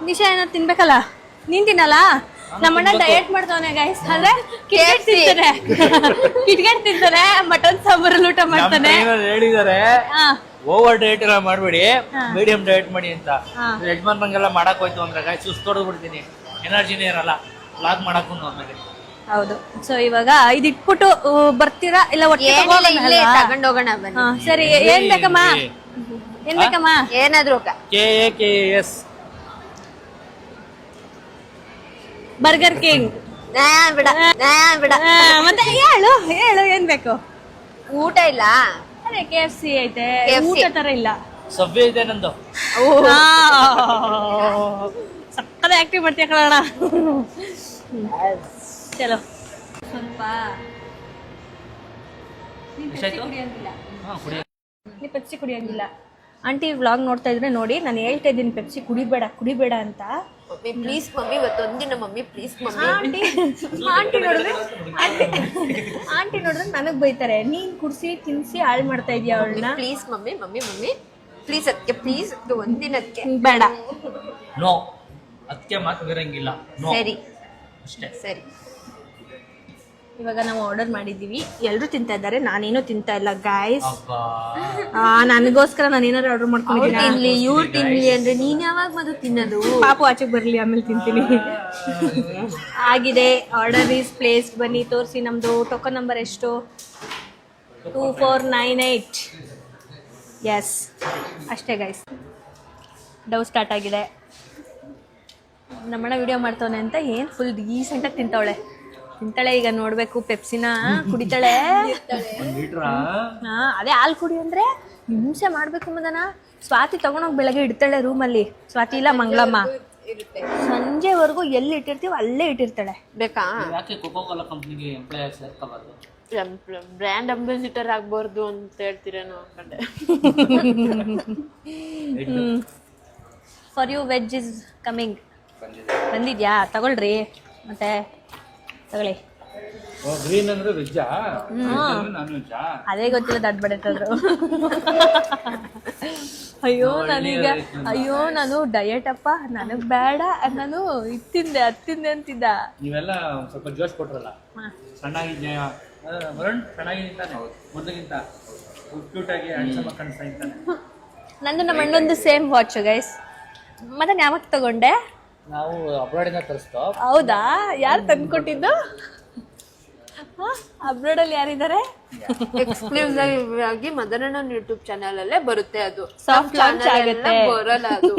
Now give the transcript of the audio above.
ನಿಶಾ ಏನೋ ತಿನ್ಬೇಕಲ್ಲ, ನೀನ್ ತಿನ್ನಲ್ಲ? ನಮ್ಮಣ್ಣ ಡಯಟ್ ಮಾಡ್ತಾವನೆ ಗೈಸ್. ಅಂದ್ರೆ ಕಿಟ್ಕೆಟ್ ತಿಂತಾನೆ, ಕಿಟ್ಕೆಟ್ ತಿಂತಾನೆ, ಮಟನ್ ಸಾಂಬಾರಲ್ಲಿ ಊಟ ಮಾಡ್ತಾನೆ. ಹೇಳಿದಾರೆ ಓವರ್ ಡಯಟ್ ಎಲ್ಲ ಮಾಡ್ಬೇಡಿ, ಮೀಡಿಯಂ ಡಯಟ್ ಮಾಡಿ ಅಂತ. ಯಜಮಾನ್ರಂಗೆಲ್ಲ ಮಾಡಕ್ ಹೋಯ್ತು ಅಂದ್ರೆ ಗಾಯ ಸುಸ್ತೊಡ್ದು ಬಿಡ್ತೀನಿ, ಎನರ್ಜಿನೇ ಇರಲ್ಲ ಲಾಗ್ ಮಾಡಕ್ಕೂ ಆಮೇಲೆ. ಹೌದು. ಸೊ ಇವಾಗ ಇದು ಇಟ್ಬಿಟ್ಟು ಬರ್ತೀರಾ ಇಲ್ಲ ಒಟ್ಟಿಗೆ ತಗೊಂಡ್ ಹೋಗೋಣ ಬನ್ನಿ. ಸರಿ, ಏನ್ ಬೇಕಮ್ಮ? ಏನ್ ಬೇಕಮ್ಮ? ಏನಾದ್ರು KAKS ಬರ್ಗರ್ ಕಿಂಗ್. ಬಿಡ ಬಿಡ. ಮತ್ತೆ ಹೇಳು ಹೇಳು, ಏನ್ ಬೇಕು? ಊಟ ಇಲ್ಲ. ಅದೇ KFC ಐತೆ, ಊಟ ತರ ಇಲ್ಲ. ಸಬ್ವೆ ಇದೆ ನಂದು. ಸಕ್ಕದ ಆಕ್ಟಿವ್ ಮಾಡ್ತೀಯ ಕಣ. ಚಲೋ. ಸ್ವಲ್ಪ ನೀ ಪೆಪ್ಸಿ ಕುಡಿಯಂಗಿಲ್ಲ. ಆಂಟಿ ವ್ಲಾಗ್ ನೋಡ್ತಾ ಇದ್ರೆ ನೋಡಿ, ನಾನು ಹೇಳ್ತಾ ಇದ್ದೀನಿ ಪೆಪ್ಸಿ ಕುಡಿಬೇಡ ಅಂತ. ಪ್ಲೀಸ್ ಮಮ್ಮಿ, ಇವತ್ತೊಂದಿನ ಮಮ್ಮಿ ಪ್ಲೀಸ್ ಮಮ್ಮಿ. ಆಂಟಿ ನೋಡಿದ್ರೆ ನನಗ್ ಬೈತಾರೆ, ನೀನ್ ಕುಡ್ಸಿ ತಿನ್ಸಿ ಹಾಳು ಮಾಡ್ತಾ ಇದೀಯ ಅವಳನ್ನ. ಪ್ಲೀಸ್ ಮಮ್ಮಿ ಪ್ಲೀಸ್ ಅದಕ್ಕೆ ಪ್ಲೀಸ್ ಒಂದಿನಕ್ಕೆ ಬೇಡ. ನೋ, ಅದಕ್ಕೆ ಮಾತು ಬರಂಗಿಲ್ಲ. ಸರಿ ಅಷ್ಟೇ. ಸರಿ. ಇವಾಗ ನಾವು ಆರ್ಡರ್ ಮಾಡಿದೀವಿ, ಎಲ್ರು ತಿಂತಾ ಇದ್ದಾರೆ, ನಾನೇನು ತಿಂತಾ ಇಲ್ಲ ಗಾಯ್ಸ್. ನನಗೋಸ್ಕರ ನಾನು ಏನಾದ್ರು ಆರ್ಡರ್ ಮಾಡ್ಕೊಂಡಿದ್ದೀನಿ. ಇವ್ರು ತಿನ್ಲಿ ಅಂದ್ರೆ ನೀನ್ ಯಾವಾಗ ಮೊದಲು ತಿನ್ನೋದು? ಪಾಪು ಆಚೆಗೆ ಬರ್ಲಿ, ಆಮೇಲೆ ತಿಂತೀನಿ. ಆಗಿದೆ, ಆರ್ಡರ್ ಈಸ್ ಪ್ಲೇಸ್ಡ್. ಬನ್ನಿ ತೋರಿಸಿ, ನಮ್ದು ಟೋಕನ್ ನಂಬರ್ ಎಷ್ಟು? 2498. ಎಸ್, ಅಷ್ಟೇ ಗೈಸ್. ಡವ್ ಸ್ಟಾರ್ಟ್ ಆಗಿದೆ. ನಮ್ಮಣ್ಣ ವಿಡಿಯೋ ಮಾಡ್ತವನೆ ಅಂತ ಏನು ಫುಲ್ ಡೀಸೆಂಟಾಗಿ ತಿಂತಾಳೆ. ಈಗ ನೋಡ್ಬೇಕು, ಪೆಪ್ಸಿನ ಕುಡಿತಾಳೆ. ಅದೇ ಹಾಲು ಕುಡಿ ಅಂದ್ರೆ ಹಿಂಸೆ ಮಾಡ್ಬೇಕು ಮದನ. ಸ್ವಾತಿ ತಗೊಂಡೋಗಿ ಬೆಳಗ್ಗೆ ಇಡ್ತಾಳೆ ರೂಮಲ್ಲಿ. ಸ್ವಾತಿ ಇಲ್ಲ ಮಂಗಳಮ್ಮ, ಸಂಜೆವರೆಗೂ ಎಲ್ಲಿ ಇಟ್ಟಿರ್ತೀವಿ ಅಲ್ಲೇ ಇಟ್ಟಿರ್ತಾಳೆ. ಬೇಕಾ? ಯಾಕೆ ಕೋಕೋ ಕೋಲಾ ಕಂಪ್ನಿಗೆ ಎಂಪ್ಲಾಯ್ ಸೇರ್ಕೋಬಾರ್ದು? ಬ್ರ್ಯಾಂಡ್ ಅಂಬಾಸಿಡರ್ ಆಗ್ಬಾರ್ದು ಅಂತ ಹೇಳ್ತೀರೇನೋ ಅನ್ಕೊಂಡೆ. For you veg is coming. ಬಂದಿದ್ಯಾ? ತಗೊಳ್ರಿ, ಮತ್ತೆ ತಗೊಳ್ಳಿ. ಗ್ರೀನ್ ಅಂದ್ರೆ ವೆಜ್ಜಾ, ನಾನ್ ವೆಜ್ಜಾ? ಅದೇ ಗೊತ್ತಿಲ್ಲ, ದಡ್ ಬಡತದ್ರು. ಅಯ್ಯೋ ನಾನು ಡಯಟ್ ಅಪ್ಪ, ನನಗ್ ಬೇಡ, ನಾನು ಇತ್ತಿಂದೆ ಅಂತಿದ್ದ. ನೀವೆಲ್ಲ ಸ್ವಲ್ಪ ಜೋಶ್ ಕೊಟ್ರಲ್ಲ, ಸಣ್ಣಾಗಿದ್ಯ ವರುಣ್, ಚೆನ್ನಾಗಿದ್ದಾನೆ ಮೊದಲಿಗಿಂತ ಕ್ಯೂಟ್ ಆಗಿ ಹ್ಯಾಂಡ್ಸಮ್ ಆಗಿ ಕಾಣಿಸ್ತಾ ಇದ್ದಾನೆ. ನಂದು ನಮ್ಮ ಅಣ್ಣಂದು ಸೇಮ್ ವಾಚ್ ಗೈಸ್. ಮತ್ತೆ ಯಾವಾಗ ತಗೊಂಡೆ? ನಾವು ಅಬ್ರಾಡಿಂದ ತರಿಸ್ತೋ. ಹೌದಾ? ಯಾರು ತಂದ್ಕೊಟ್ಟಿದ್ದು? ಅಬ್ರಾಡ್ ಅಲ್ಲಿ ಯಾರಿದ್ದಾರೆ? ಎಕ್ಸ್ಕ್ಲೂಸಿವ್ ಆಗಿ ಮದನಣ್ಣ ಯೂಟ್ಯೂಬ್ ಚಾನೆಲ್ ಅಲ್ಲೇ ಬರುತ್ತೆ ಅದು. ಸಾಫ್ಟ್ ಲಾಂಚ್ ಆಗುತ್ತೆ, ಬರಲ್ಲ ಅದು.